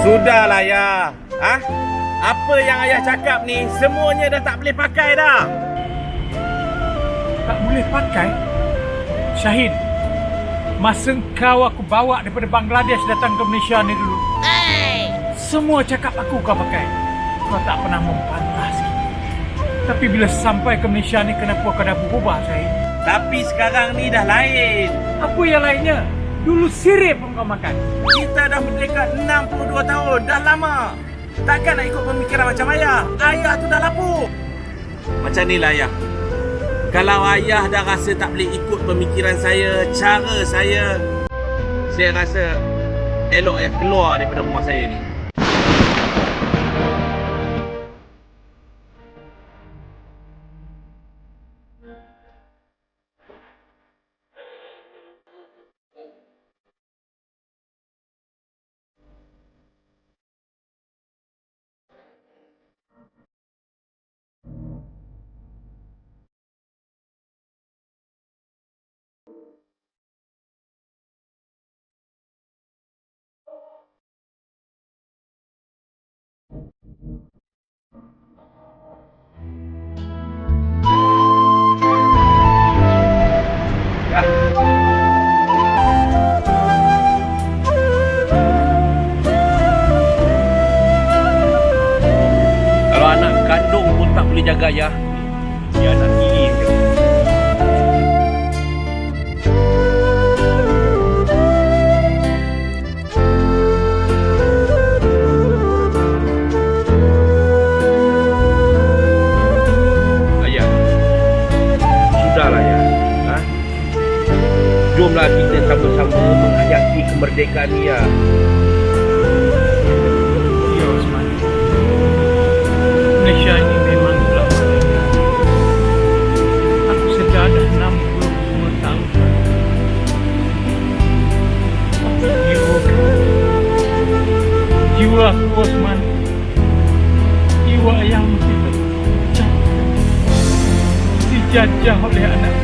Sudahlah ya. Apa yang ayah cakap ni semuanya dah tak boleh pakai dah. Tak boleh pakai? Syahid, masa kau aku bawa daripada Bangladesh datang ke Malaysia ni dulu, semua cakap aku kau pakai. Kau tak pernah membantah sikit. Tapi bila sampai ke Malaysia ni, kenapa kau dah berubah, Syahid? Tapi sekarang ni dah lain. Apa yang lainnya? Dulu sirip pun kau makan. Kita dah merdeka 62 tahun. Dah lama. Takkan nak ikut pemikiran macam ayah. Ayah tu dah lapuk. Macam ni lah ayah. Kalau ayah dah rasa tak boleh ikut pemikiran saya, cara saya rasa elok ayah keluar daripada rumah saya ni. Kalau anak kandung pun tak boleh jaga ayah, dia anak tiri je. Ayah, sudahlah ya. Jomlah kita sama-sama menghayati kemerdekaan ni ya. Ya, Osman. Malaysia ini memang telah merdeka. Aku sedar dah 65 tahun. Jiwa aku, Osman, jiwa yang kita dijajah oleh anak